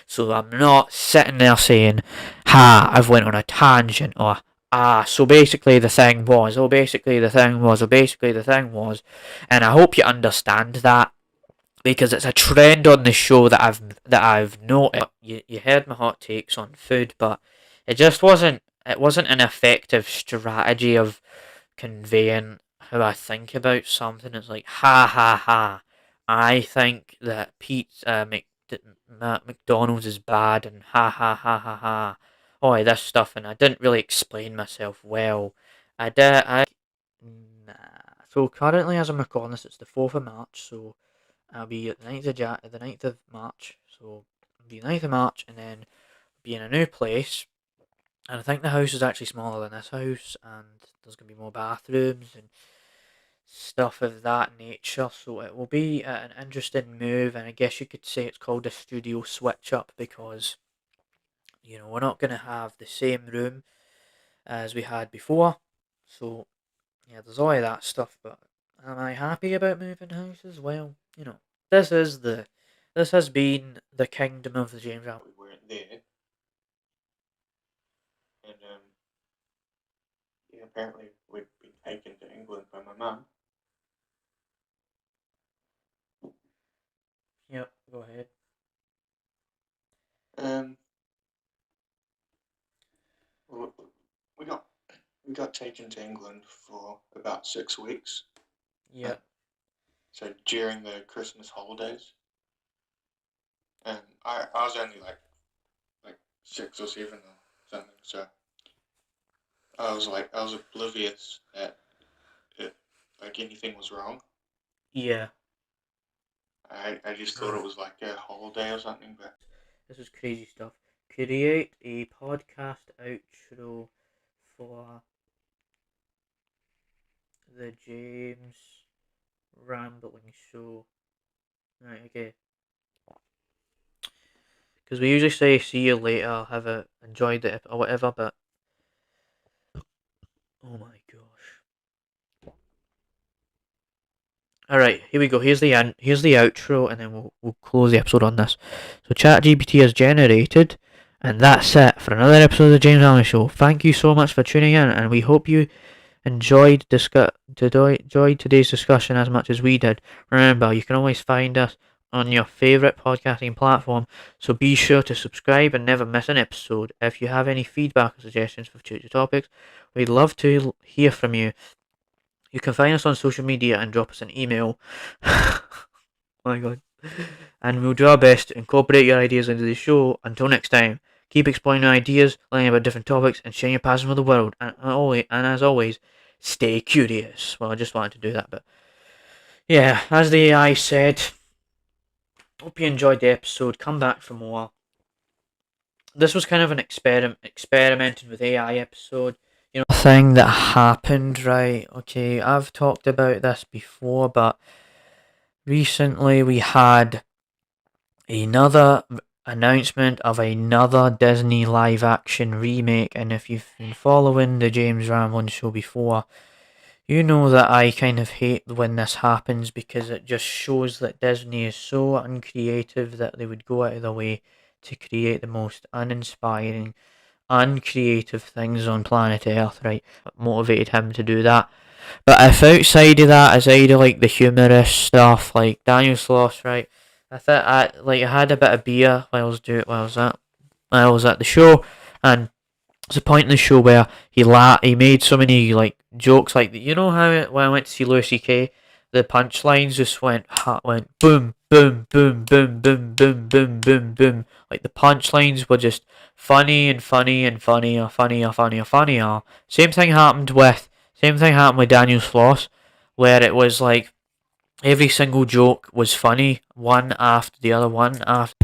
So I'm not sitting there saying, ha, I've went on a tangent, or so basically the thing was, and I hope you understand that, because it's a trend on the show that I've noticed. You heard my hot takes on food, but it wasn't an effective strategy of conveying how I think about something. It's like, ha ha ha, I think that McDonald's is bad, and ha ha ha ha ha, oh, this stuff, and I didn't really explain myself well. I did. Nah. So currently, as I'm recording this, it's the 4th of March, so I'll be at the 9th of March, so it'll be the 9th of March, and then be in a new place. And I think the house is actually smaller than this house, and there's going to be more bathrooms and stuff of that nature. So it will be an interesting move, and I guess you could say it's called a studio switch up, because we're not going to have the same room as we had before. So yeah, there's all of that stuff. But am I happy about moving houses? Well, this has been the kingdom of the James Allen. We weren't there, and yeah, apparently we'd been taken to England by my mum. Yep, go ahead. We got taken to England for about 6 weeks. Yeah. So during the Christmas holidays, and I was only like 6 or 7 or something. So I was oblivious that anything was wrong. Yeah. I just thought it was like a holiday or something, but this is crazy stuff. Create a podcast outro for the James Rambling Show. Right, okay. Because we usually say see you later, enjoyed it or whatever, but oh my gosh. Alright, here we go. Here's the outro, and then we'll close the episode on this. So ChatGPT has generated, and that's it for another episode of the James Allen Show. Thank you so much for tuning in, and we hope you enjoyed today's discussion as much as we did. Remember, you can always find us on your favourite podcasting platform, so be sure to subscribe and never miss an episode. If you have any feedback or suggestions for future topics, we'd love to hear from you. You can find us on social media and drop us an email. Oh my god. And we'll do our best to incorporate your ideas into the show. Until next time, keep exploring your ideas, learning about different topics, and sharing your passion with the world. And as always, stay curious. Well, I just wanted to do that, but yeah, as the AI said, hope you enjoyed the episode. Come back for more. This was kind of an experimenting with AI episode. A thing that happened, right? Okay, I've talked about this before, but recently we had another announcement of another Disney live action remake, and if you've been following the James Rambling Show before, you know that I kind of hate when this happens, because it just shows that Disney is so uncreative that they would go out of their way to create the most uninspiring, uncreative things on planet Earth, right? What motivated him to do that. But if outside of that, aside of like the humorous stuff, like Daniel Sloss, right? I had a bit of beer while I was at the show, and there's a point in the show where he made so many like jokes, like how when I went to see Louis C.K., the punchlines just went boom, boom, boom, boom, boom, boom, boom, boom, boom. Like the punchlines were just funny and funny and funnier. Same thing happened with Daniel Sloss, where it was like every single joke was funny, one after the other, one after.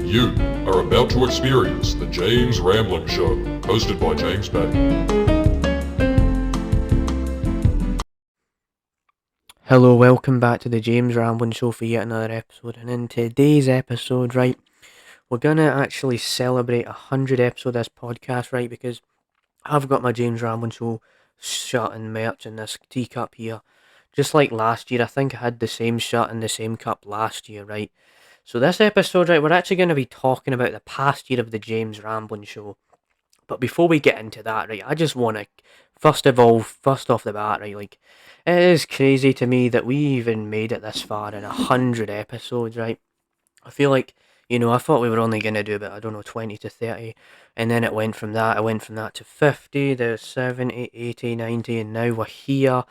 You are about to experience the James Rambling Show, hosted by James Bay. Hello, welcome back to the James Ramblin' Show for yet another episode. And in today's episode, right, we're gonna actually celebrate 100 episodes of this podcast, right? Because I've got my James Ramblin' Show shirt and merch in this teacup here. Just like last year, I think I had the same shirt and the same cup last year, right? So this episode, right, we're actually going to be talking about the past year of the James Ramblin' Show. But before we get into that, right, I just want to, first off the bat, right, like, it is crazy to me that we even made it this far in 100 episodes, right? I feel like, I thought we were only going to do about, I don't know, 20 to 30, and then it went from that, to 50, there's 70, 80, 90, and now we're here.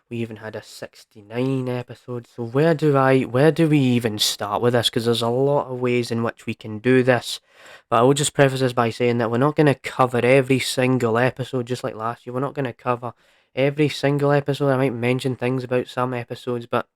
We even had a 69 episode. So where do we even start with this? Because there's a lot of ways in which we can do this. But I will just preface this by saying that we're not going to cover every single episode, just like last year. We're not going to cover every single episode. I might mention things about some episodes, but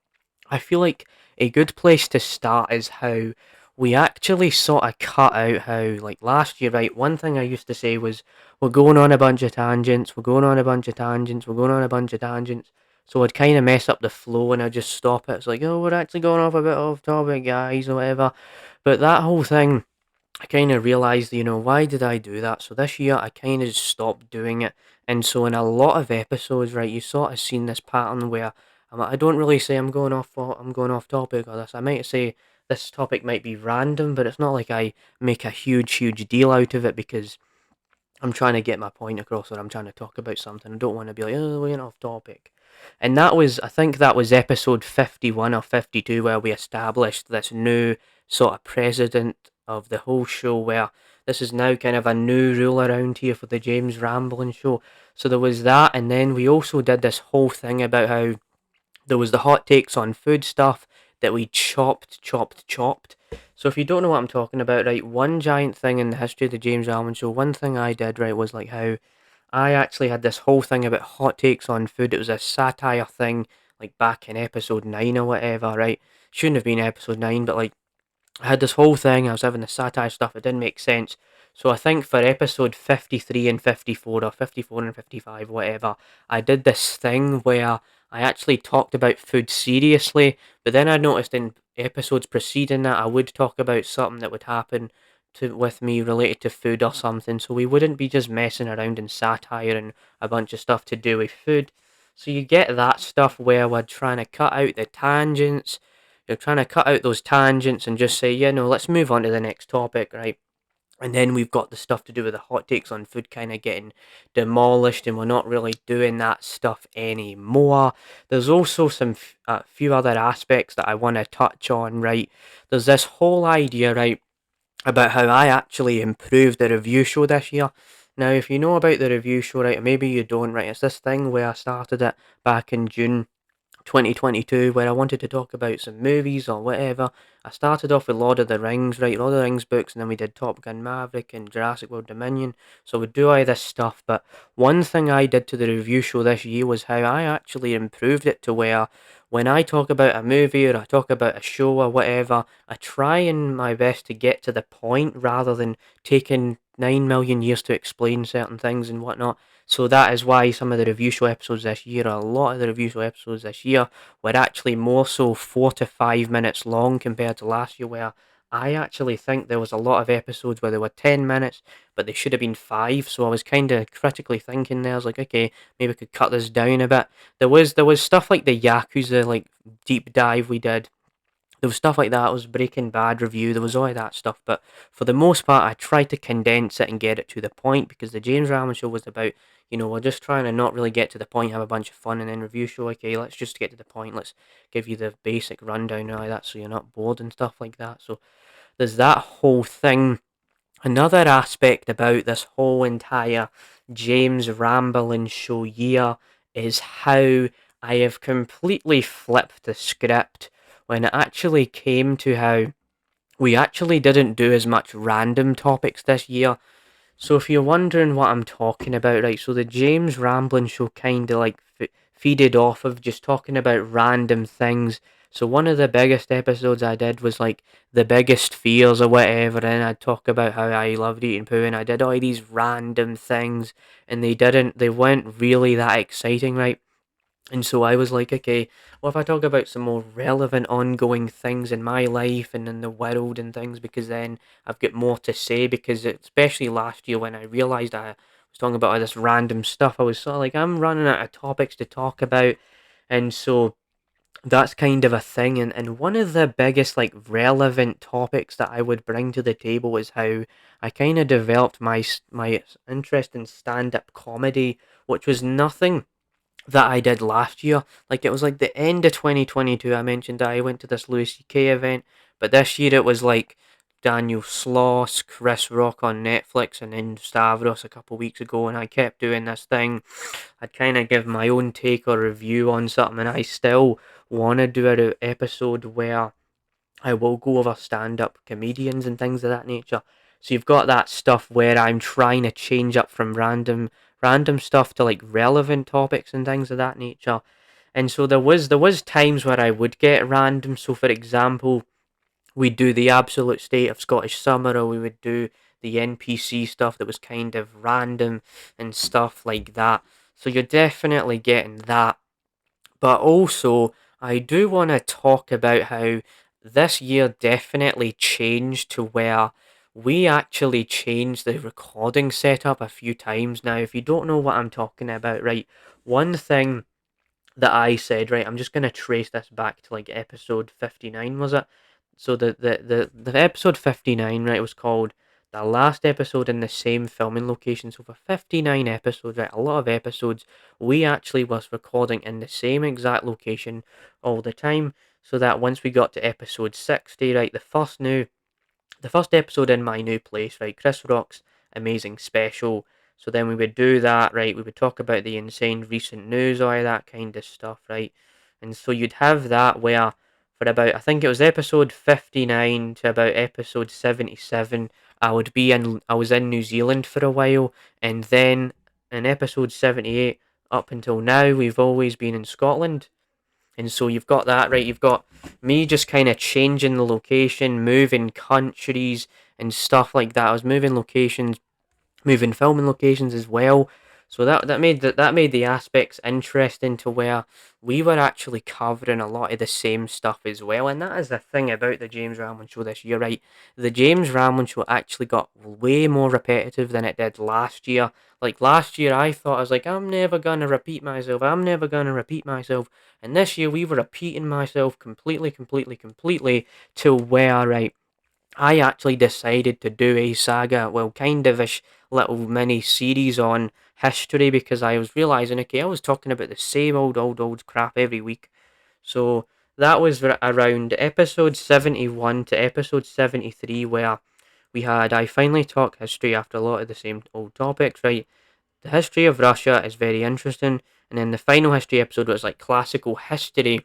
I feel like a good place to start is how we actually sort of cut out how, like last year, right? One thing I used to say was, we're going on a bunch of tangents, we're going on a bunch of tangents, we're going on a bunch of tangents. So I'd kind of mess up the flow and I'd just stop it. It's like, oh, we're actually going off a bit off topic, guys, or whatever. But that whole thing, I kind of realised, why did I do that? So this year, I kind of just stopped doing it. And so in a lot of episodes, right, you sort of seen this pattern where I don't really say I'm going off topic or this. I might say this topic might be random, but it's not like I make a huge deal out of it because I'm trying to get my point across or I'm trying to talk about something. I don't want to be like, oh, we're off topic. And I think that was episode 51 or 52 where we established this new sort of president of the whole show where this is now kind of a new rule around here for the James Ramblin' Show. So there was that, and then we also did this whole thing about how there was the hot takes on food stuff that we chopped. So if you don't know what I'm talking about, right, one giant thing in the history of the James Almond Show, one thing I did, right, was like how I actually had this whole thing about hot takes on food. It was a satire thing, like back in episode 9 or whatever, right? Shouldn't have been episode 9, but like I had this whole thing, I was having the satire stuff, it didn't make sense. So I think for episode 53 and 54, or 54 and 55, whatever, I did this thing where I actually talked about food seriously, but then I noticed in episodes preceding that I would talk about something that would happen with me related to food or something, so we wouldn't be just messing around in satire and a bunch of stuff to do with food. So you get that stuff where we're trying to cut out the tangents, you're trying to cut out those tangents and just say, yeah, no, let's move on to the next topic, right? And then we've got the stuff to do with the hot takes on food kind of getting demolished, and we're not really doing that stuff anymore. There's also a few other aspects that I want to touch on, right? There's this whole idea, right, about how I actually improved the review show this year. Now, if you know about the review show, right, or maybe you don't, right, it's this thing where I started it back in June 2022 where I wanted to talk about some movies or whatever. I started off with Lord of the Rings, right? Lord of the Rings books, and then we did Top Gun Maverick and Jurassic World Dominion. So we'd do all this stuff. But one thing I did to the review show this year was how I actually improved it to where when I talk about a movie or I talk about a show or whatever, I try in my best to get to the point rather than taking 9 million years to explain certain things and whatnot. So that is why some of the review show episodes this year, a lot of the review show episodes this year, were actually more so 4 to 5 minutes long compared to last year, where I actually think there was a lot of episodes where they were 10 minutes, but they should have been 5. So I was kind of critically thinking there. I was like, okay, maybe I could cut this down a bit. There was stuff like the Yakuza like deep dive we did. There was stuff like that. It was Breaking Bad review. There was all of that stuff. But for the most part, I tried to condense it and get it to the point because the James Ramon show was about, we're just trying to not really get to the point, have a bunch of fun, and then review show. Okay, let's just get to the point. Let's give you the basic rundown and all that so you're not bored and stuff like that. So there's that whole thing. Another aspect about this whole entire James Ramblin' Show year is how I have completely flipped the script when it actually came to how we actually didn't do as much random topics this year. So if you're wondering what I'm talking about, right, so the James Ramblin' Show kind of like feeded off of just talking about random things. So one of the biggest episodes I did was like the biggest fears or whatever, and I'd talk about how I loved eating poo, and I did all these random things, and they weren't really that exciting, right? And so I was like, okay, well, if I talk about some more relevant, ongoing things in my life and in the world and things, because then I've got more to say. Because especially last year when I realised I was talking about all this random stuff, I was sort of like, I'm running out of topics to talk about. And so that's kind of a thing. And one of the biggest, like, relevant topics that I would bring to the table is how I kind of developed my interest in stand up comedy, which was nothing that I did last year. Like, it was like the end of 2022. I mentioned that I went to this Louis C.K. event, but this year it was like Daniel Sloss, Chris Rock on Netflix, and then Stavros a couple weeks ago, and I kept doing this thing. I'd kind of give my own take or review on something, and I still want to do an episode where I will go over stand up comedians and things of that nature. So you've got that stuff where I'm trying to change up from random stuff to like relevant topics and things of that nature. And so there was times where I would get random. So for example, we'd do the absolute state of Scottish summer, or we would do the NPC stuff that was kind of random and stuff like that. So you're definitely getting that. But also, I do want to talk about how this year definitely changed to where we actually changed the recording setup a few times. Now, if you don't know what I'm talking about, right, one thing that I said, right, I'm just going to trace this back to like episode 59, was it? So the episode 59, right, was called the last episode in the same filming location. So for 59 episodes, right, a lot of episodes, we actually was recording in the same exact location all the time. So that once we got to episode 60, right, the first episode in my new place, right, Chris Rock's amazing special. So then we would do that, right? We would talk about the insane recent news, all that kind of stuff, right? And so you'd have that where for about, I think it was episode 59 to about episode 77, I was in New Zealand for a while, and then in episode 78 up until now, we've always been in Scotland. And so you've got that, right? You've got me just kind of changing the location, moving countries and stuff like that. I was moving locations, moving filming locations as well. So that made the aspects interesting to where we were actually covering a lot of the same stuff as well. And that is the thing about the James Ramlin show this year, right? The James Ramlin show actually got way more repetitive than it did last year. Like last year I thought, I was like, I'm never gonna repeat myself. I'm never gonna repeat myself. And this year we were repeating myself completely to where, right, I actually decided to do a saga, well, kind of ish little mini series on history, because I was realizing, okay, I was talking about the same old crap every week. So that was around episode 71 to episode 73 where I finally talk history after a lot of the same old topics, right? The history of Russia is very interesting. And then the final history episode was like classical history,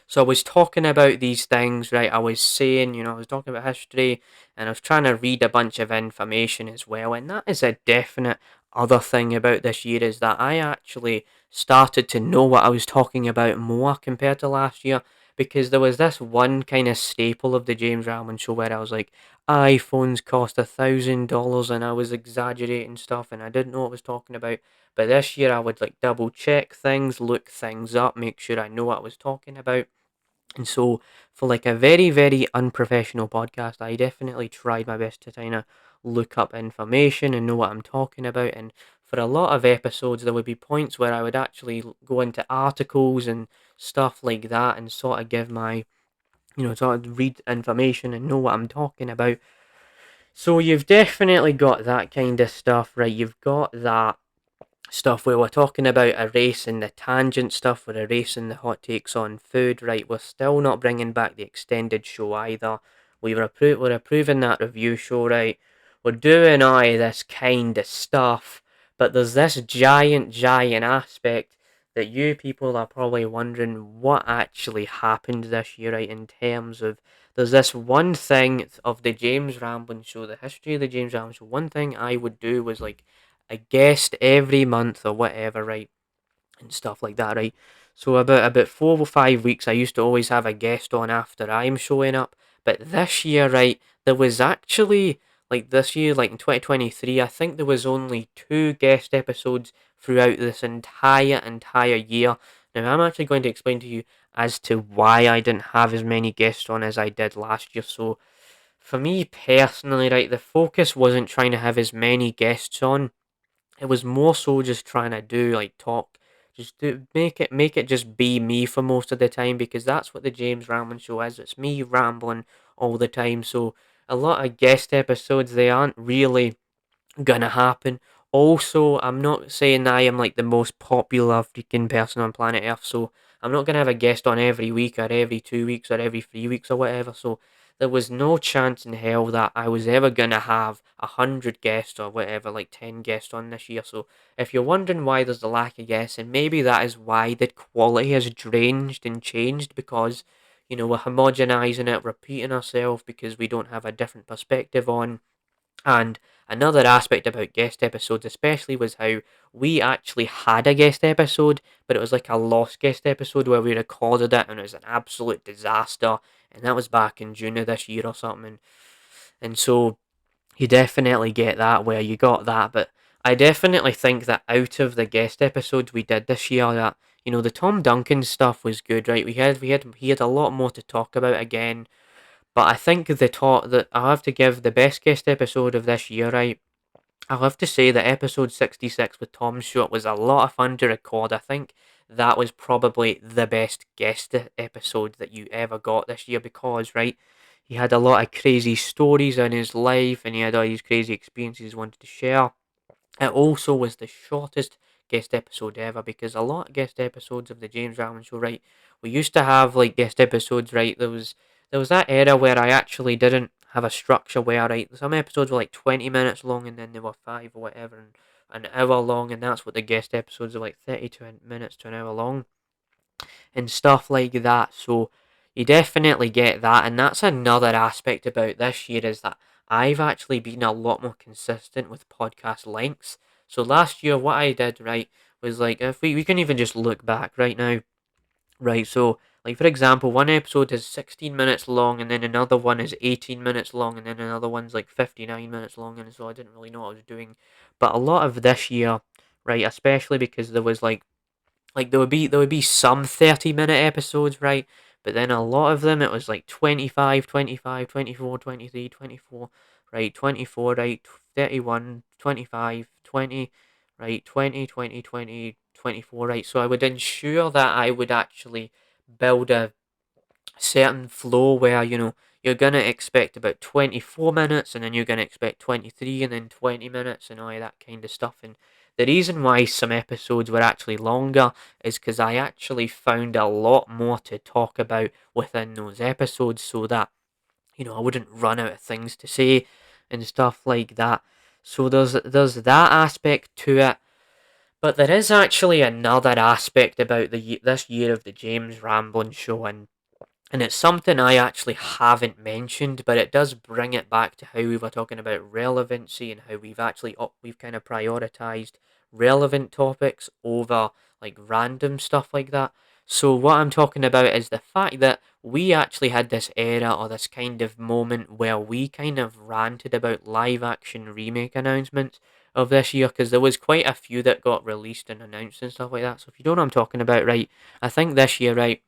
so I was talking about these things, right? I was saying, I was talking about history, and I was trying to read a bunch of information as well. And that is a definite other thing about this year, is that I actually started to know what I was talking about more compared to last year, because there was this one kind of staple of the James Ramlin show where I was like, iPhones cost $1,000, and I was exaggerating stuff and I didn't know what I was talking about. But this year I would like double check things, look things up, make sure I know what I was talking about. And so, for like a very, very unprofessional podcast, I definitely tried my best to kind of look up information and know what I'm talking about. And for a lot of episodes, there would be points where I would actually go into articles and stuff like that and sort of give my, sort of read information and know what I'm talking about. So, you've definitely got that kind of stuff, right? You've got that stuff where we're talking about a race and the tangent stuff, or a race and the hot takes on food, right? We're still not bringing back the extended show either. We're approving that review show, right? We're doing all of this kind of stuff, but there's this giant aspect that you people are probably wondering what actually happened this year, right? In terms of, there's this one thing of the James Ramblin show, the history of the James Ramblin show. One thing I would do was like a guest every month or whatever, right? And stuff like that, right? So about 4 or 5 weeks, I used to always have a guest on after I'm showing up. But this year, right, there was actually, like this year, like in 2023, I think there was only two guest episodes throughout this entire year. Now, I'm actually going to explain to you as to why I didn't have as many guests on as I did last year. So, for me personally, right, the focus wasn't trying to have as many guests on. It was more so just trying to do like talk, just do make it just be me for most of the time, because that's what the James Rambling Show is. It's me rambling all the time. So a lot of guest episodes, they aren't really gonna happen. Also, I'm not saying I am like the most popular freaking person on planet Earth, so I'm not gonna have a guest on every week or every 2 weeks or every 3 weeks or whatever. So there was no chance in hell that I was ever gonna have 100 guests or whatever, like 10 guests on this year. So if you're wondering why there's a lack of guests, and maybe that is why the quality has changed and changed, because we're homogenizing it, repeating ourselves because we don't have a different perspective on. And another aspect about guest episodes, especially, was how we actually had a guest episode, but it was like a lost guest episode where we recorded it and it was an absolute disaster. And that was back in June of this year or something. And so you definitely get that where you got that. But I definitely think that out of the guest episodes we did this year, that the Tom Duncan stuff was good, right? He had a lot more to talk about again. But I think the talk that I have to give the best guest episode of this year, right? I'll have to say that episode 66 with Tom Stewart was a lot of fun to record. I think that was probably the best guest episode that you ever got this year, because, right, he had a lot of crazy stories in his life and he had all these crazy experiences he wanted to share. It also was the shortest guest episode ever, because a lot of guest episodes of the James Rambling Show, right? We used to have like guest episodes, right? There was that era where I actually didn't have a structure where, right, some episodes were like 20 minutes long and then they were 5 or whatever, and an hour long, and that's what the guest episodes are like, 30 minutes to an hour long and stuff like that. So you definitely get that, and that's another aspect about this year, is that I've actually been a lot more consistent with podcast lengths. So last year, what I did, right, was like, if we can even just look back right now, right? So, like, for example, one episode is 16 minutes long, and then another one is 18 minutes long, and then another one's like 59 minutes long, and so I didn't really know what I was doing. But a lot of this year, right, especially because there was like there would be some 30-minute episodes, right? But then a lot of them, it was like 25, 25, 24, 23, 24, right? 24, right? 31, 25, 20, right? 20, 20, 20, 24, right? So I would ensure that I would actually build a certain flow where you're gonna expect about 24 minutes, and then you're gonna expect 23, and then 20 minutes, and all of that kind of stuff. And the reason why some episodes were actually longer is because I actually found a lot more to talk about within those episodes, so that I wouldn't run out of things to say and stuff like that. So there's that aspect to it. But there is actually another aspect about this year of the James Ramblin' Show, and it's something I actually haven't mentioned, but it does bring it back to how we were talking about relevancy, and how we've kind of prioritized relevant topics over like random stuff like that. So what I'm talking about is the fact that we actually had this era, or this kind of moment, where we kind of ranted about live action remake announcements of this year, because there was quite a few that got released and announced and stuff like that. So if you don't know what I'm talking about, right, I think this year, right,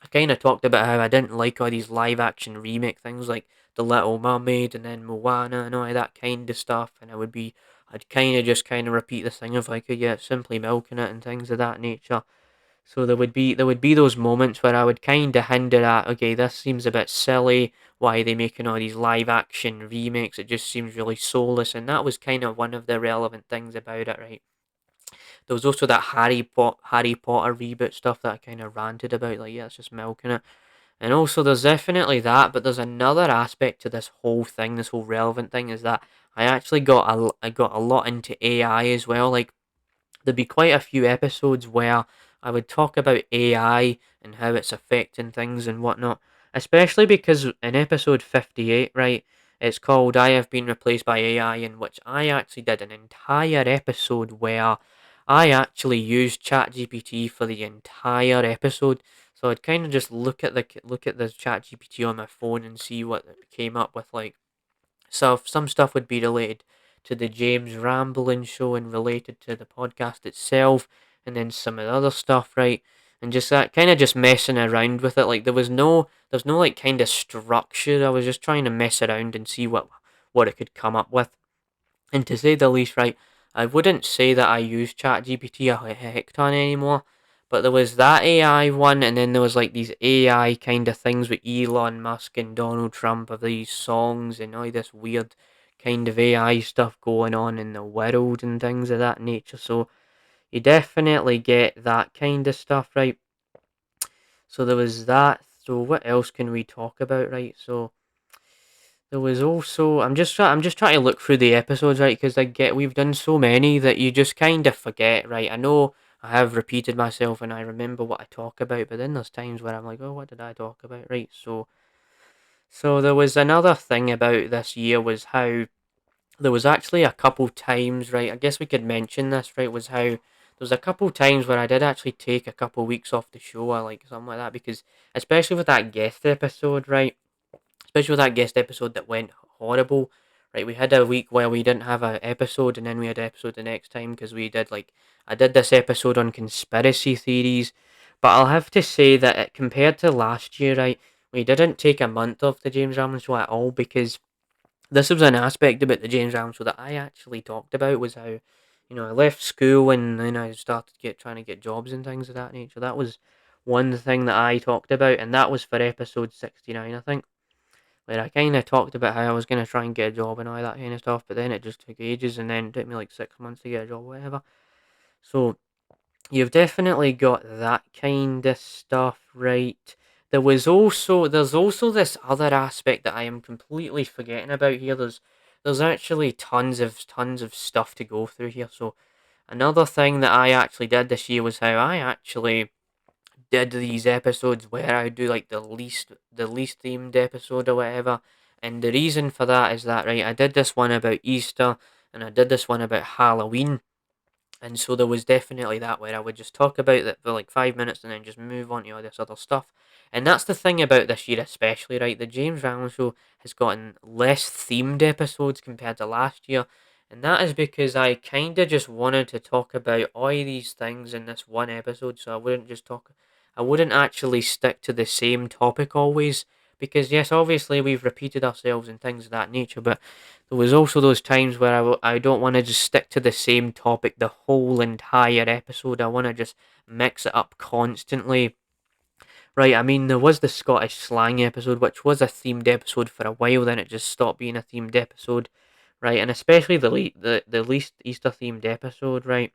I kind of talked about how I didn't like all these live action remake things like The Little Mermaid and then Moana and all of that kind of stuff, and I'd kind of repeat the thing of like, yeah, simply milking it and things of that nature. So there would be those moments where I would kind of hinder at, okay, this seems a bit silly. Why are they making all these live action remakes? It just seems really soulless, and that was kind of one of the relevant things about it, right? There was also that Harry Potter reboot stuff that I kind of ranted about, like, yeah, it's just milking it. And also, there's definitely that, but there's another aspect to this whole thing, this whole relevant thing, is that I got a lot into AI as well. Like, there'd be quite a few episodes where I would talk about AI and how it's affecting things and whatnot. Especially because in episode 58, right, it's called I Have Been Replaced by AI, in which I actually did an entire episode where I actually used ChatGPT for the entire episode. So I'd kind of just look at the ChatGPT on my phone and see what it came up with, like. So some stuff would be related to the James Ramblin' Show and related to the podcast itself, and then some of the other stuff, right? and just that kind of just messing around with it. Like there's no like kind of structure. I was just trying to mess around and see what it could come up with. And to say the least, right, I wouldn't say that I use ChatGPT a heck ton anymore. But there was that AI one, and then there was like these AI kind of things with Elon Musk and Donald Trump of these songs and all this weird kind of AI stuff going on in the world and things of that nature. So you definitely get that kind of stuff, right? So there was that. So what else can we talk about, right? So there was also I'm just trying to look through the episodes, right? Because we've done so many that you just kind of forget, right? I know I have repeated myself and I remember what I talk about, but then there's times where I'm like, oh, what did I talk about, right? So there was another thing about this year was how there was actually a couple times, right? I guess we could mention this, right? Was how there was a couple times where I did actually take a couple weeks off the show, or like something like that, because especially with that guest episode, right? Especially with that guest episode that went horrible, right? We had a week where we didn't have an episode, and then we had an episode the next time because we did like I did this episode on conspiracy theories, but I'll have to say that compared to last year, right, we didn't take a month off the James Ramsey show at all because this was an aspect about the James Ramsey show that I actually talked about was how, I left school and then I started trying to get jobs and things of that nature. That was one thing that I talked about, and that was for episode 69, I think, where I kind of talked about how I was going to try and get a job and all that kind of stuff, but then it just took ages, and then it took me like 6 months to get a job, whatever. So you've definitely got that kind of stuff, right? There's also this other aspect that I am completely forgetting about here. There's actually tons of stuff to go through here. So another thing that I actually did this year was how I actually did these episodes where I do like the least themed episode or whatever. And the reason for that is that, right, I did this one about Easter and I did this one about Halloween. And so there was definitely that where I would just talk about that for like 5 minutes and then just move on to all this other stuff. And that's the thing about this year, especially, right? The James Rowland Show has gotten less themed episodes compared to last year. And that is because I kind of just wanted to talk about all these things in this one episode. So I wouldn't actually stick to the same topic always. Because, yes, obviously we've repeated ourselves and things of that nature, but there was also those times where I don't want to just stick to the same topic the whole entire episode. I want to just mix it up constantly. Right, I mean, there was the Scottish slang episode, which was a themed episode for a while, then it just stopped being a themed episode, right? And especially the least Easter themed episode, right?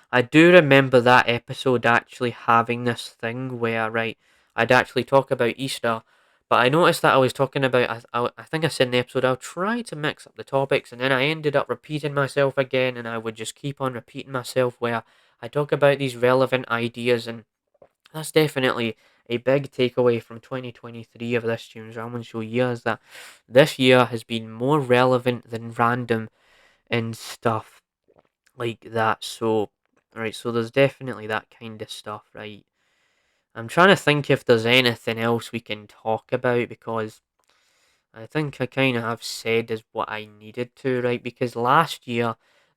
I do remember that episode actually having this thing where, right, I'd actually talk about Easter, but I noticed that I was talking about, I think I said in the episode, I'll try to mix up the topics, and then I ended up repeating myself again, and I would just keep on repeating myself where I talk about these relevant ideas, and that's definitely a big takeaway from 2023 of this James Ramon Show year is that this year has been more relevant than random and stuff like that. So, right, so there's definitely that kind of stuff, right? I'm trying to think if there's anything else we can talk about because I think I kind of have said is what I needed to, right? Because last year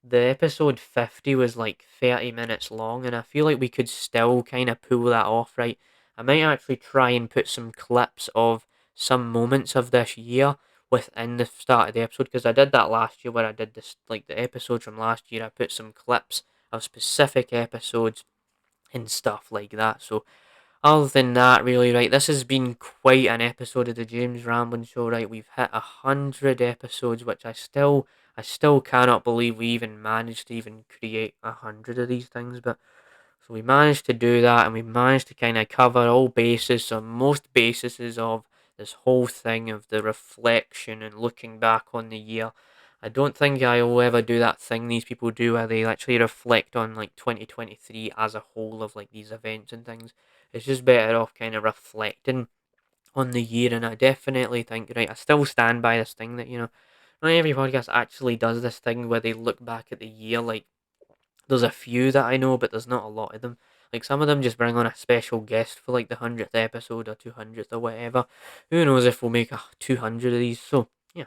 the episode 50 was like 30 minutes long, and I feel like we could still kind of pull that off, right? I might actually try and put some clips of some moments of this year within the start of the episode because I did that last year where I did this, like the episodes from last year. I put some clips of specific episodes and stuff like that. So other than that, really, right, this has been quite an episode of the James Ramblin' Show, right? We've hit 100 episodes, which I still cannot believe we even managed to even create 100 of these things. But so we managed to do that, and we managed to kind of cover all bases, or most bases of this whole thing of the reflection and looking back on the year. I don't think I will ever do that thing these people do where they actually reflect on like 2023 as a whole of like these events and things. It's just better off kind of reflecting on the year, and I definitely think, right, I still stand by this thing that, not every podcast actually does this thing where they look back at the year. Like, there's a few that I know, but there's not a lot of them. Like, some of them just bring on a special guest for like the 100th episode or 200th or whatever. Who knows if we'll make 200 of these, so yeah.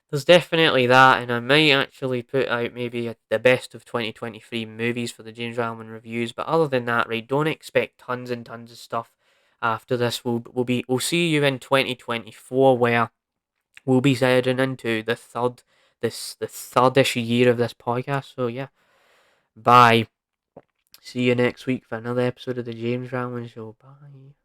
there's definitely that, and I might actually put out maybe the best of 2023 movies for the James Rallman reviews. But other than that, right, don't expect tons and tons of stuff after this. We'll see you in 2024, where we'll be heading into the third-ish year of this podcast. So yeah, bye. See you next week for another episode of the James Rallman Show. Bye.